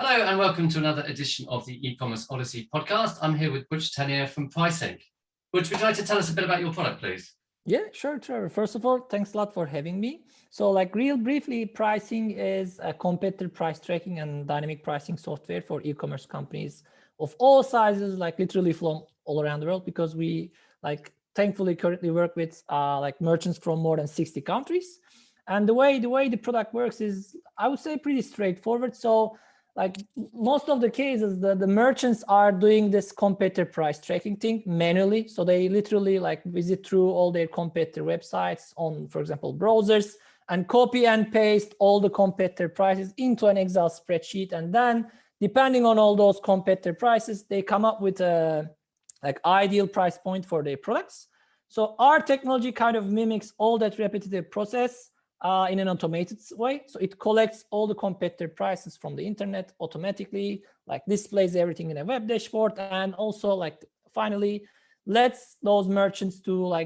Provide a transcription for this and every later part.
Hello and welcome to another edition of the eCommerce Odyssey podcast. I'm here with Burc Tanir from Prisync. Burc, would you like to tell us a bit about your product, please? Yeah, sure, Trevor. First of all, thanks a lot for having me. So real briefly, Prisync is a competitor price tracking and dynamic pricing software for e-commerce companies of all sizes, literally from all around the world, because we thankfully currently work with merchants from more than 60 countries. And the way the product works is, I would say, pretty straightforward. So most of the cases, the merchants are doing this competitor price tracking thing manually. So they literally visit through all their competitor websites on, for example, browsers, and copy and paste all the competitor prices into an Excel spreadsheet. And then depending on all those competitor prices, they come up with a ideal price point for their products. So our technology kind of mimics all that repetitive process in an automated way. So it collects all the competitor prices from the internet automatically, displays everything in a web dashboard, and also finally lets those merchants to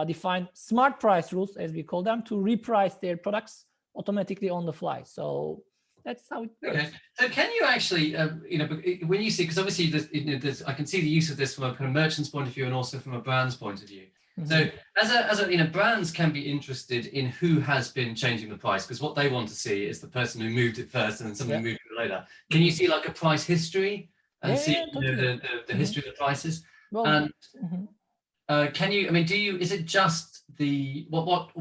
define smart price rules, as we call them, to reprice their products automatically on the fly. So that's how it works. Okay. So can you actually, when you see, because obviously I can see the use of this from a kind of merchant's point of view and also from a brand's point of view. So brands can be interested in who has been changing the price, because what they want to see is the person who moved it first and then somebody moved it later. Can you see a price history and see totally. the history of the prices? Well, and can you? I mean, is it just the what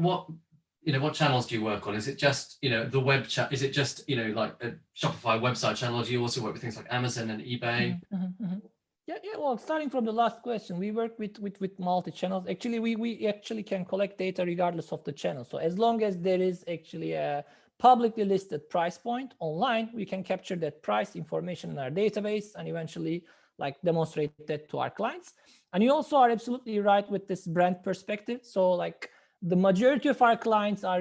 channels do you work on? Is it just the web chat? Is it just like a Shopify website channel? Do you also work with things like Amazon and eBay? Yeah. Well, starting from the last question, we work with multi-channels. Actually, we actually can collect data regardless of the channel. So as long as there is actually a publicly listed price point online, we can capture that price information in our database and eventually demonstrate that to our clients. And you also are absolutely right with this brand perspective. So the majority of our clients are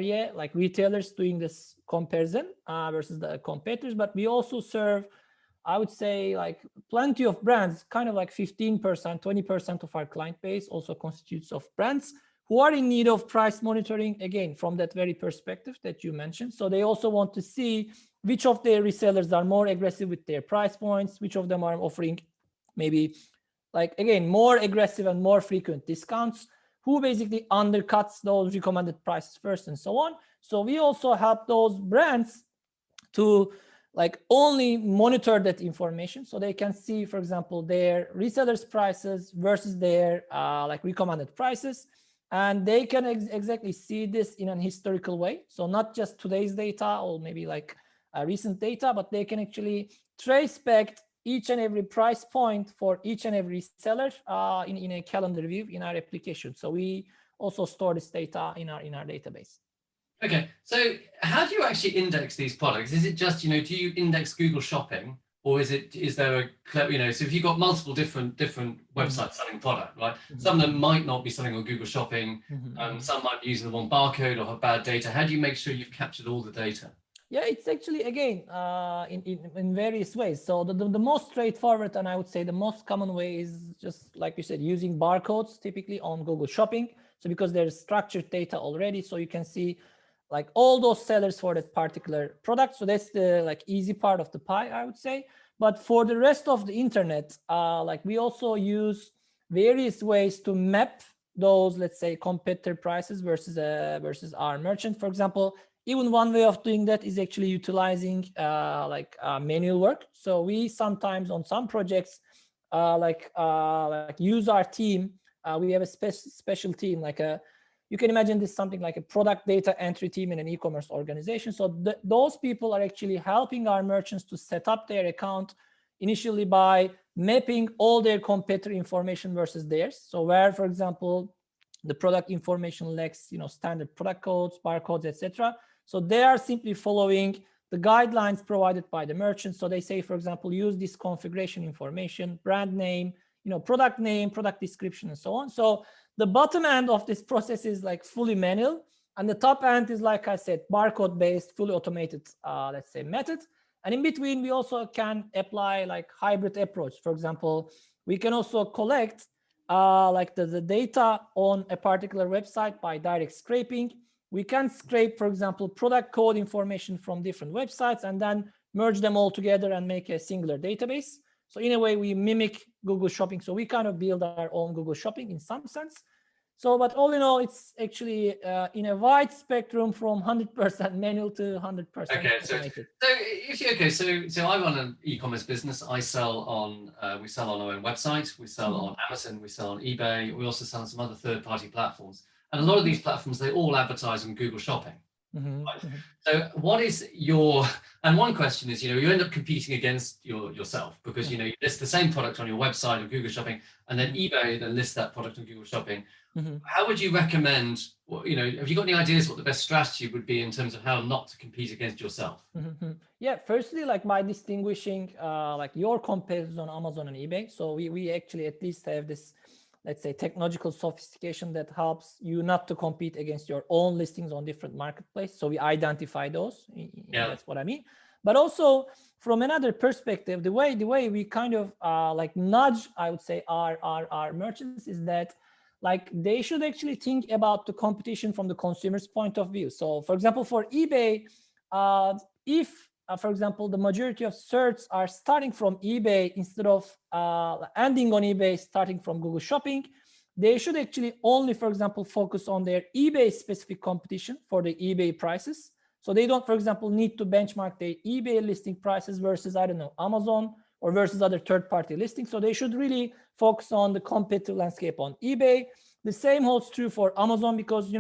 retailers doing this comparison versus the competitors, but we also serve, I would say, plenty of brands, kind of 15%, 20% of our client base also constitutes of brands who are in need of price monitoring, again, from that very perspective that you mentioned. So they also want to see which of their resellers are more aggressive with their price points, which of them are offering maybe again, more aggressive and more frequent discounts, who basically undercuts those recommended prices first, and so on. So we also help those brands to only monitor that information, so they can see, for example, their resellers' prices versus their recommended prices, and they can exactly see this in an historical way. So not just today's data or maybe recent data, but they can actually trace back each and every price point for each and every seller in a calendar view in our application. So we also store this data in our database. Okay, so how do you actually index these products? Is it just, do you index Google Shopping, or is there a clever, so if you've got multiple different websites selling a product, right? Some of them might not be selling on Google Shopping, some might be using the wrong barcode or have bad data. How do you make sure you've captured all the data? Yeah, it's actually, again, in various ways. So the most straightforward, and I would say the most common way, is just like you said, using barcodes typically on Google Shopping. So because there's structured data already, so you can see all those sellers for that particular product. So that's the easy part of the pie, I would say. But for the rest of the internet, we also use various ways to map those, let's say, competitor prices versus our merchant. For example, even one way of doing that is actually utilizing manual work. So we sometimes on some projects use our team. We have a special team, you can imagine this something like a product data entry team in an e-commerce organization. So those people are actually helping our merchants to set up their account initially by mapping all their competitor information versus theirs. So where, for example, the product information lacks, standard product codes, barcodes, etc. So they are simply following the guidelines provided by the merchant. So they say, for example, use this configuration information, brand name, product description, and so on. So the bottom end of this process is fully manual, and the top end is, like I said, barcode based, fully automated, let's say, method. And in between, we also can apply hybrid approach. For example, we can also collect the data on a particular website by direct scraping. We can scrape, for example, product code information from different websites and then merge them all together and make a singular database. So in a way, we mimic Google Shopping. So we kind of build our own Google Shopping in some sense. So, but all in all, it's actually in a wide spectrum from 100% manual to 100% automated. So I run an e-commerce business. I sell on, we sell on our own website, we sell on Amazon, we sell on eBay, we also sell on some other third-party platforms. And a lot of these platforms, they all advertise on Google Shopping. Right? So what is your, and one question is, you end up competing against yourself because, you list the same product on your website or Google Shopping, and then eBay then lists that product on Google Shopping. How would you recommend, have you got any ideas what the best strategy would be in terms of how not to compete against yourself? Yeah, firstly, like by distinguishing like your competitors on Amazon and eBay. So we actually at least have this, let's say, technological sophistication that helps you not to compete against your own listings on different marketplaces. So we identify those. That's what I mean. But also from another perspective, the way we kind of like nudge, I would say, our merchants is that like they should actually think about the competition from the consumer's point of view. So for example, for eBay, if for example, the majority of searches are starting from eBay instead of ending on eBay, starting from Google Shopping, they should actually only, for example, focus on their eBay specific competition for the eBay prices. So they don't, for example, need to benchmark their eBay listing prices versus, I don't know, Amazon or versus other third-party listings. So they should really focus on the competitive landscape on eBay. The same holds true for Amazon because,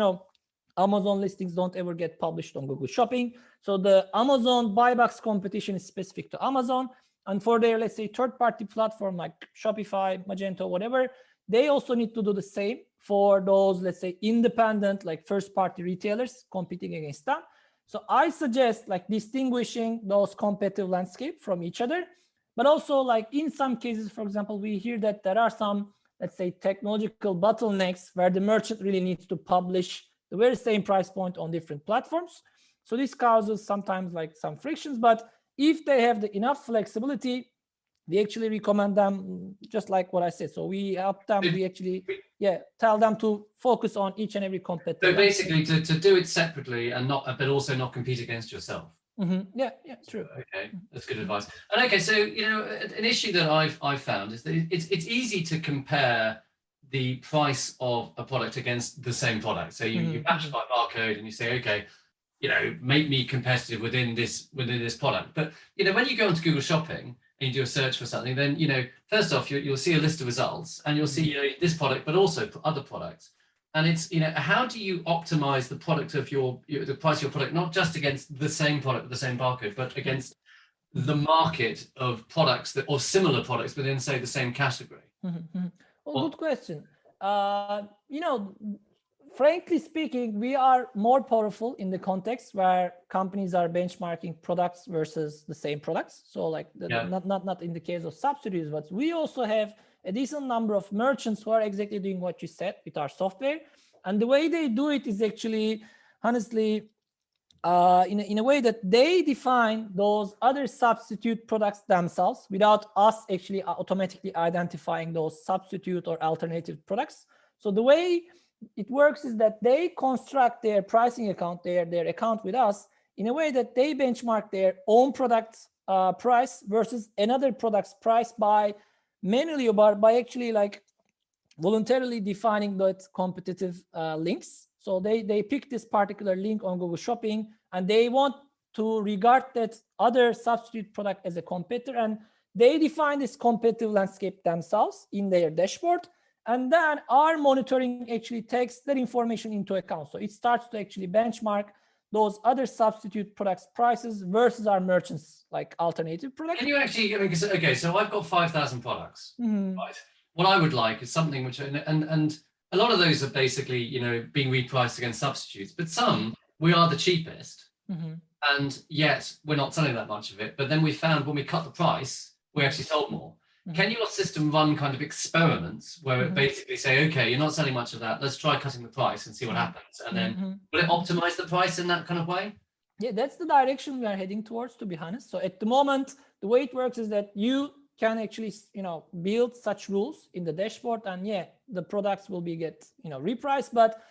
Amazon listings don't ever get published on Google Shopping. So the Amazon buy box competition is specific to Amazon. And for their, let's say, third-party platform like Shopify, Magento, whatever, they also need to do the same for those, let's say, independent, like first-party retailers competing against them. So I suggest like distinguishing those competitive landscape from each other. But also, like in some cases, for example, we hear that there are some, let's say, technological bottlenecks where the merchant really needs to publish the very same price point on different platforms. So this causes sometimes like some frictions, but if they have the enough flexibility, we actually recommend them just like what I said. So we help them, we actually, tell them to focus on each and every competitor. So basically to do it separately and but also not compete against yourself. Yeah, true. Okay, that's good advice. And okay, so an issue that I've found is that it's easy to compare the price of a product against the same product. So you match by barcode and you say, okay, make me competitive within this product. But when you go onto Google Shopping and you do a search for something, then first off you'll see a list of results and you'll see this product, but also other products. And it's, how do you optimize the product of the price of your product, not just against the same product with the same barcode, but against the market of products or similar products within, say, the same category? Well, good question. Frankly speaking, we are more powerful in the context where companies are benchmarking products versus the same products. So like not in the case of subsidies, but we also have a decent number of merchants who are exactly doing what you said with our software. And the way they do it is actually, honestly, in a way that they define those other substitute products themselves without us actually automatically identifying those substitute or alternative products. So the way it works is that they construct their pricing account, their account with us in a way that they benchmark their own product price versus another product's price by manually or by actually like voluntarily defining that competitive links. So they pick this particular link on Google Shopping and they want to regard that other substitute product as a competitor, and they define this competitive landscape themselves in their dashboard. And then our monitoring actually takes that information into account. So it starts to actually benchmark those other substitute products prices versus our merchants like alternative products. Can you actually, okay, so I've got 5,000 products, right? What I would like is something which, and a lot of those are basically, being repriced against substitutes, but some we are the cheapest, and yet we're not selling that much of it. But then we found when we cut the price, we actually sold more. Can your system run kind of experiments where it basically say, okay, you're not selling much of that, let's try cutting the price and see what happens, and then will it optimize the price in that kind of way? Yeah, that's the direction we are heading towards, to be honest. So at the moment, the way it works is that you can actually, build such rules in the dashboard, and the products will be repriced, but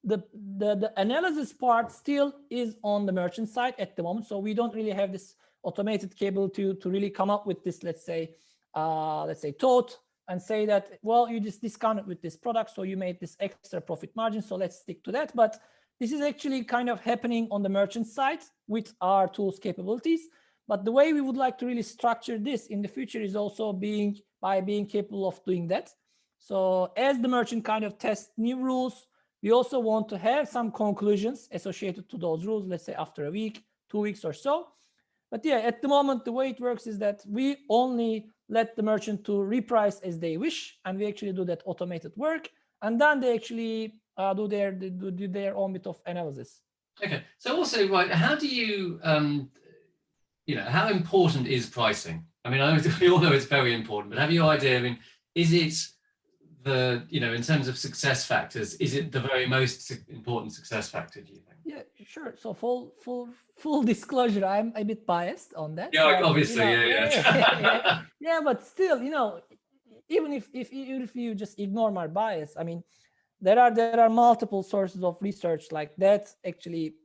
the analysis part still is on the merchant side at the moment. So we don't really have this automated capability to really come up with this, let's say thought and say that, well, you just discounted with this product, so you made this extra profit margin, so let's stick to that. But this is actually kind of happening on the merchant side with our tools capabilities. But the way we would like to really structure this in the future is also by being capable of doing that. So as the merchant kind of tests new rules, we also want to have some conclusions associated to those rules, let's say after a week, 2 weeks or so. But yeah, at the moment, the way it works is that we only let the merchant to reprice as they wish, and we actually do that automated work, and then they actually do their own bit of analysis. Okay, so also, right, how do you, how important is pricing? I mean, we all know it's very important, but have you idea? I mean, is it in terms of success factors, is it the very most important success factor, do you think? Yeah, sure. So full disclosure, I'm a bit biased on that. Yeah, obviously, yeah, but still, even if you just ignore my bias, I mean, there are multiple sources of research like that actually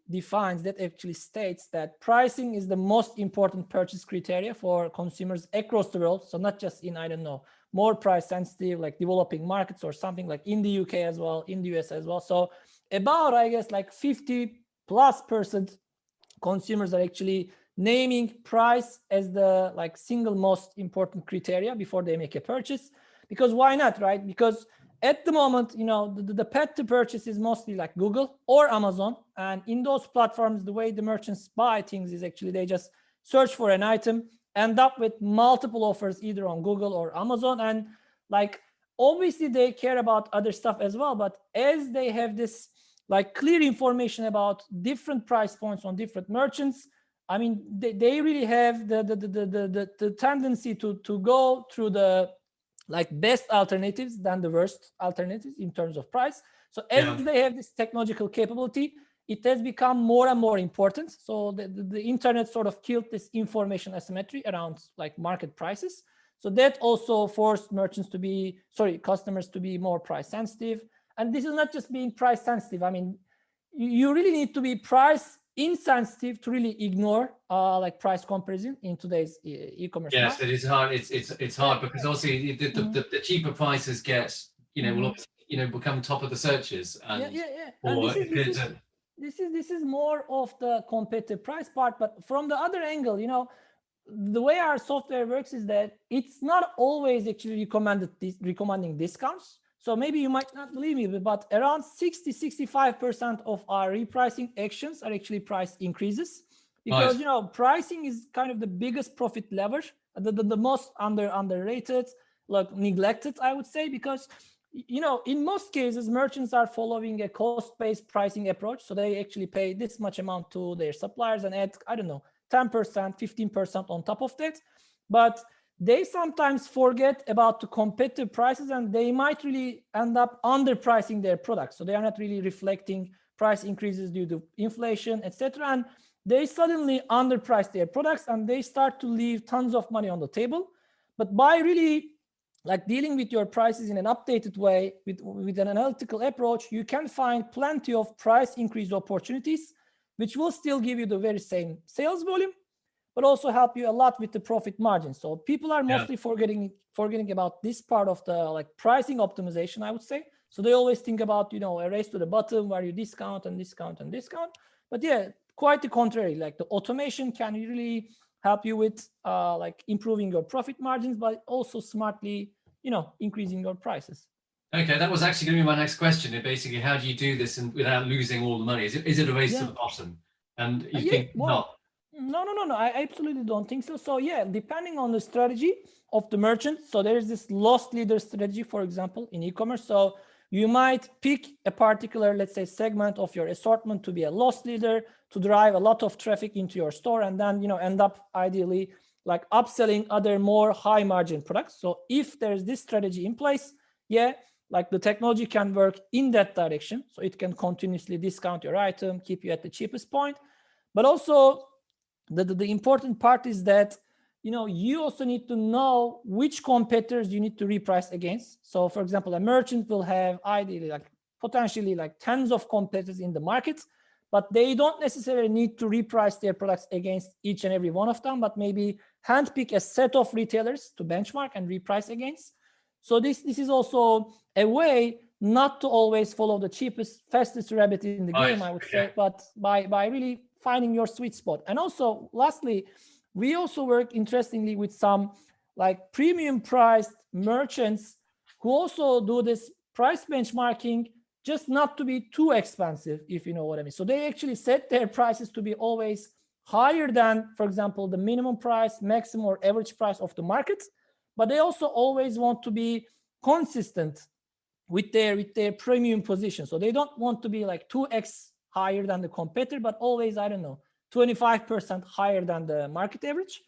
states that pricing is the most important purchase criteria for consumers across the world. So not just in, I don't know, more price sensitive, like developing markets or something, like in the UK as well, in the US as well. So about, I guess, like 50+% consumers are actually naming price as the single most important criteria before they make a purchase. Because why not, right? Because at the moment, the path to purchase is mostly like Google or Amazon. And in those platforms, the way the merchants buy things is actually they just search for an item, end up with multiple offers either on Google or Amazon. And obviously they care about other stuff as well. But as they have this clear information about different price points on different merchants, I mean, they really have the tendency to go through the best alternatives than the worst alternatives in terms of price. So as they have this technological capability, it has become more and more important. So the internet sort of killed this information asymmetry around market prices. So that also forced customers to be more price sensitive. And this is not just being price sensitive. I mean, you really need to be price insensitive to really ignore price comparison in today's e-commerce. Yes, it is hard. It's hard because also the cheaper prices get will obviously become top of the searches. And And this is more of the competitive price part. But from the other angle, the way our software works is that it's not always actually recommending discounts. So maybe you might not believe me, but around 60-65% of our repricing actions are actually price increases, because pricing is kind of the biggest profit lever, the most underrated, neglected, I would say, because in most cases merchants are following a cost-based pricing approach. So they actually pay this much amount to their suppliers and add, I don't know, 10%, 15% on top of that. But they sometimes forget about the competitive prices, and they might really end up underpricing their products. So they are not really reflecting price increases due to inflation, etc. And they suddenly underprice their products and they start to leave tons of money on the table. But by really dealing with your prices in an updated way with an analytical approach, you can find plenty of price increase opportunities, which will still give you the very same sales volume, but also help you a lot with the profit margin. So people are mostly forgetting about this part of the pricing optimization, I would say. So they always think about a race to the bottom where you discount and discount and discount. But yeah, quite the contrary. The automation can really help you with improving your profit margins, but also smartly increasing your prices. Okay, that was actually going to be my next question. Basically, how do you do this and without losing all the money? Is it a race to the bottom? And you think not? No. I absolutely don't think so. So yeah, depending on the strategy of the merchant. So there is this loss leader strategy, for example, in e-commerce. So you might pick a particular, let's say, segment of your assortment to be a loss leader to drive a lot of traffic into your store, and then end up ideally upselling other more high margin products. So if there's this strategy in place, the technology can work in that direction. So it can continuously discount your item, keep you at the cheapest point. But also the important part is that you also need to know which competitors you need to reprice against. So for example, a merchant will have ideally potentially tens of competitors in the market, but they don't necessarily need to reprice their products against each and every one of them, but maybe handpick a set of retailers to benchmark and reprice against. So this is also a way not to always follow the cheapest, fastest rabbit in the game, I would say, but by really finding your sweet spot. And also, lastly, we also work interestingly with some like premium priced merchants who also do this price benchmarking, just not to be too expensive, if you know what I mean. So they actually set their prices to be always higher than, for example, the minimum price, maximum or average price of the market, but they also always want to be consistent with their premium position. So they don't want to be like 2x higher than the competitor, but always, I don't know, 25% higher than the market average.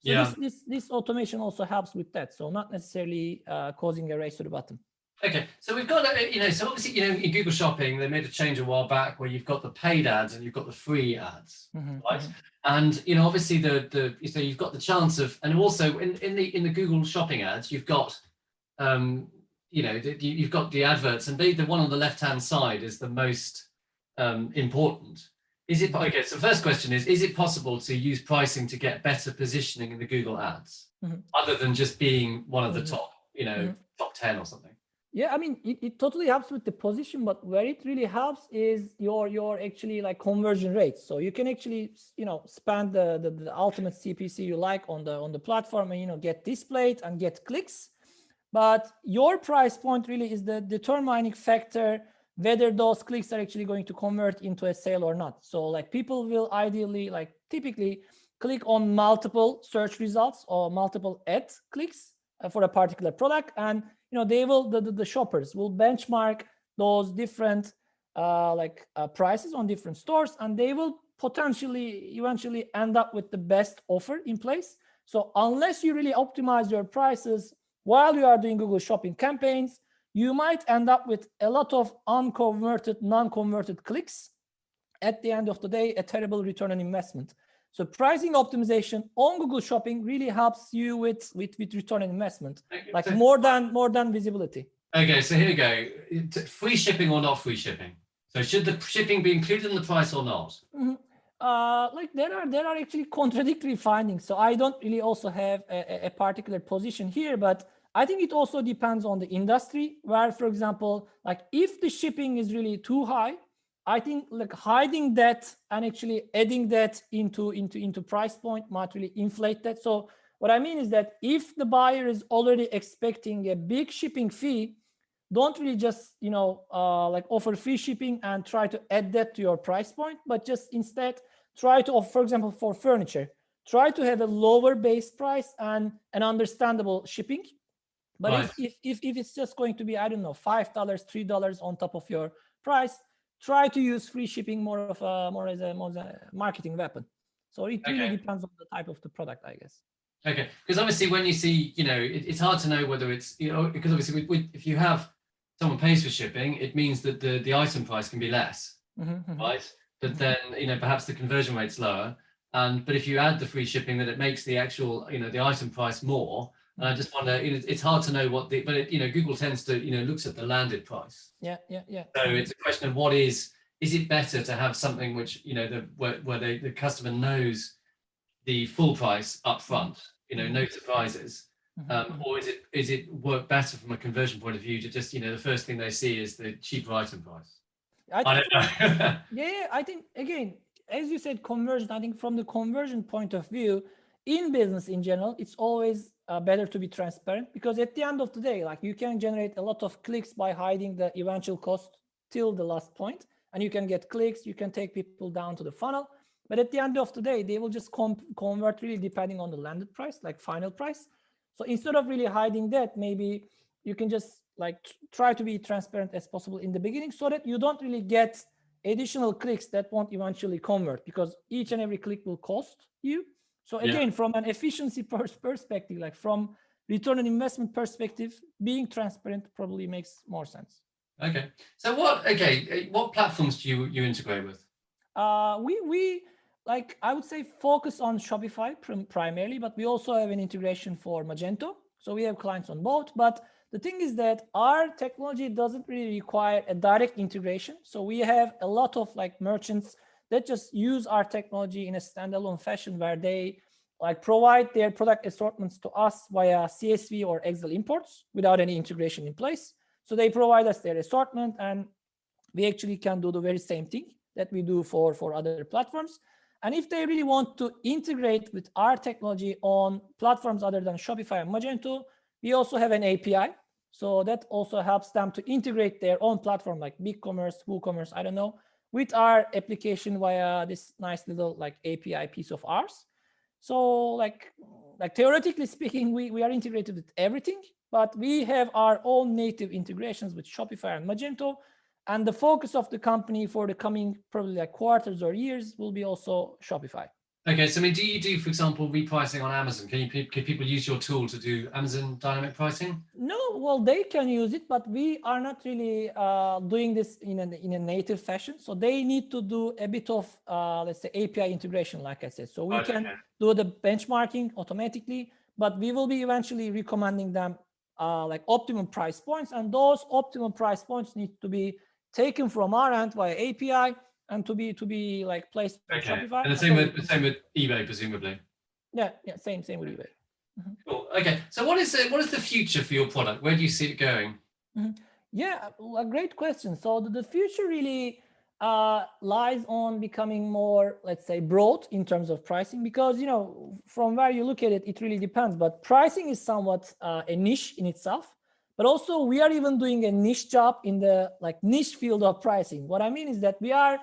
So this automation also helps with that. So not necessarily causing a race to the bottom. Okay, so we've got, so obviously, in Google Shopping, they made a change a while back where you've got the paid ads and you've got the free ads, right? And, obviously so you've got the chance of, and also in the Google Shopping ads, you've got, you've got the adverts, and the one on the left-hand side is the most important. Is it, okay, so the first question is it possible to use pricing to get better positioning in the Google ads, other than just being one of the top, top 10 or something? Yeah, I mean, it totally helps with the position, but where it really helps is your actually like conversion rates. So you can actually, spend the ultimate CPC you like on the platform and, get displayed and get clicks. But your price point really is the determining factor whether those clicks are actually going to convert into a sale or not. So like people will ideally, like typically click on multiple search results or multiple ad clicks for a particular product, and they will, the shoppers will benchmark those different prices on different stores, and they will potentially eventually end up with the best offer in place. So unless you really optimize your prices while you are doing Google Shopping campaigns, you might end up with a lot of unconverted, non-converted clicks. At the end of the day, a terrible return on investment. So pricing optimization on Google Shopping really helps you with return on investment, like more than visibility. Okay, so here we go. Free shipping or not free shipping? So should the shipping be included in the price or not? There are actually contradictory findings. So I don't really also have a particular position here, but I think it also depends on the industry, where, for example, like if the shipping is really too high, I think like hiding that and actually adding that into price point might really inflate that. So what I mean is that if the buyer is already expecting a big shipping fee, don't really just offer free shipping and try to add that to your price point, but just instead try to offer, for example, for furniture, try to have a lower base price and an understandable shipping. But right. if it's just going to be, I don't know, $5, $3 on top of your price, try to use free shipping more as a marketing weapon. So it really depends on the type of the product, I guess. Okay, because obviously when you see, it's hard to know whether it's, because obviously if you have someone pays for shipping, it means that the item price can be less, right? But then, perhaps the conversion rate's lower. But if you add the free shipping, then it makes the actual, the item price more. And I just wonder, it's hard to know but Google tends to, looks at the landed price. Yeah. So it's a question of what is it better to have something which, where the customer knows the full price up front, no surprises, or is it work better from a conversion point of view to just, the first thing they see is the cheaper item price? I don't know. Yeah, I think, again, as you said, conversion, I think from the conversion point of view, in business in general, it's always better to be transparent, because at the end of the day, like you can generate a lot of clicks by hiding the eventual cost till the last point, and you can get clicks, you can take people down to the funnel, but at the end of the day, they will just convert really depending on the landed price, like final price. So instead of really hiding that, maybe you can just like try to be transparent as possible in the beginning, so that you don't really get additional clicks that won't eventually convert, because each and every click will cost you. So again, from an efficiency perspective, like from return on investment perspective, being transparent probably makes more sense. Okay. So what platforms do you integrate with? We like, I would say, focus on Shopify primarily, but we also have an integration for Magento. So we have clients on both, but the thing is that our technology doesn't really require a direct integration. So we have a lot of like merchants that just use our technology in a standalone fashion where they like provide their product assortments to us via CSV or Excel imports without any integration in place. So they provide us their assortment, and we actually can do the very same thing that we do for other platforms. And if they really want to integrate with our technology on platforms other than Shopify and Magento, we also have an API. So that also helps them to integrate their own platform like BigCommerce, WooCommerce, I don't know, with our application via this nice little like API piece of ours. So like theoretically speaking, we are integrated with everything, but we have our own native integrations with Shopify and Magento. And the focus of the company for the coming probably like quarters or years will be also Shopify. Okay, so I mean, do you do, for example, repricing on Amazon? Can people use your tool to do Amazon dynamic pricing? No, well, they can use it, but we are not really doing this in a native fashion. So they need to do a bit of, let's say, API integration, like I said. So we can do the benchmarking automatically, but we will be eventually recommending them like optimum price points. And those optimum price points need to be taken from our end via API and to be like placed on Shopify. And the same with eBay, presumably. Yeah, same with eBay. Mm-hmm. Cool. Okay, so what is the future for your product? Where do you see it going? Mm-hmm. Yeah, a great question. So the future really lies on becoming more, let's say, broad in terms of pricing, because from where you look at it, it really depends. But pricing is somewhat a niche in itself. But also we are even doing a niche job in the like niche field of pricing. What I mean is that we are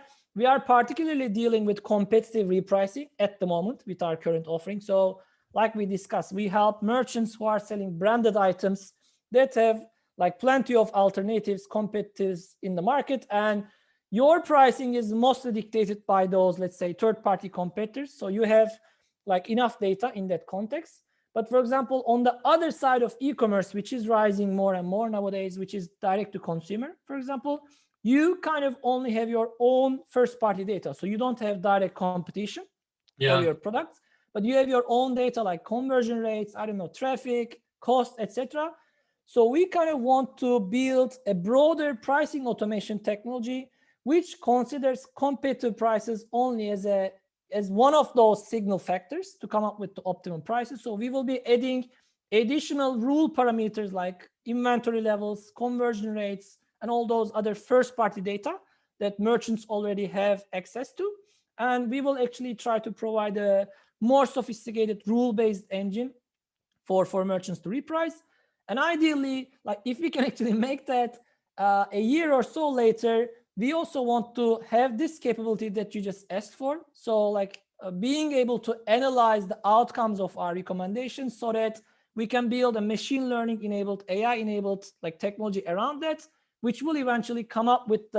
particularly dealing with competitive repricing at the moment with our current offering. So like we discussed, we help merchants who are selling branded items that have like plenty of alternatives, competitors in the market. And your pricing is mostly dictated by those, let's say, third-party competitors. So you have like enough data in that context. But for example, on the other side of e-commerce, which is rising more and more nowadays, which is direct to consumer, for example, you kind of only have your own first-party data. So you don't have direct competition for your products, but you have your own data like conversion rates, I don't know, traffic, cost, etc. So we kind of want to build a broader pricing automation technology, which considers competitive prices only as one of those signal factors to come up with the optimum prices. So we will be adding additional rule parameters like inventory levels, conversion rates, and all those other first-party data that merchants already have access to. And we will actually try to provide a more sophisticated rule-based engine for merchants to reprice. And ideally, like if we can actually make that a year or so later, we also want to have this capability that you just asked for. So like being able to analyze the outcomes of our recommendations so that we can build a machine learning enabled, AI enabled like technology around that, which will eventually come up with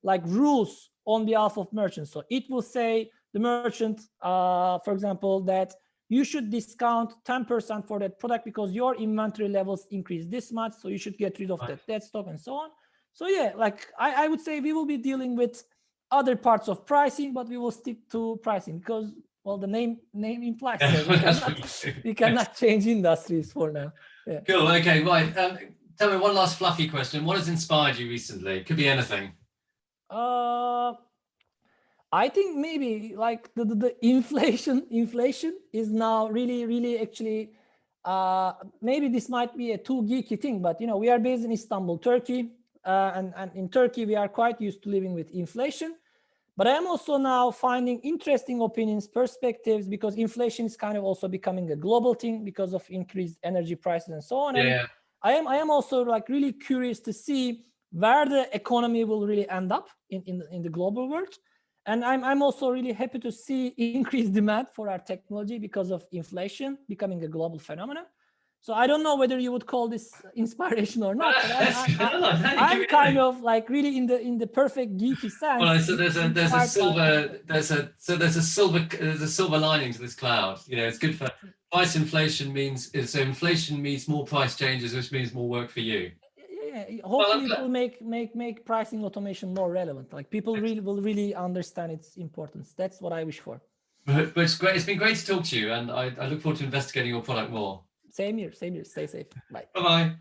like rules on behalf of merchants. So it will say the merchant, for example, that you should discount 10% for that product because your inventory levels increase this much. So you should get rid of that stock and so on. So yeah, like I would say we will be dealing with other parts of pricing, but we will stick to pricing because, well, the name implies so we cannot change industries for now. Yeah. Cool. Okay, right. Tell me one last fluffy question. What has inspired you recently? It could be anything. I think maybe like the inflation is now really actually maybe this might be a too geeky thing, but we are based in Istanbul, Turkey. And in Turkey, we are quite used to living with inflation. But I am also now finding interesting opinions, perspectives, because inflation is kind of also becoming a global thing because of increased energy prices and so on. Yeah. And I am also like really curious to see where the economy will really end up in the global world. And I'm also really happy to see increased demand for our technology because of inflation becoming a global phenomenon. So I don't know whether you would call this inspiration or not. But I'm kind of like really in the perfect geeky sense. Well, so there's a silver lining to this cloud. It's good for price inflation so inflation means more price changes, which means more work for you. Yeah, hopefully it will make pricing automation more relevant. Like people will really understand its importance. That's what I wish for. But it's great. It's been great to talk to you, and I look forward to investigating your product more. Same here. Stay safe. Bye. Bye-bye.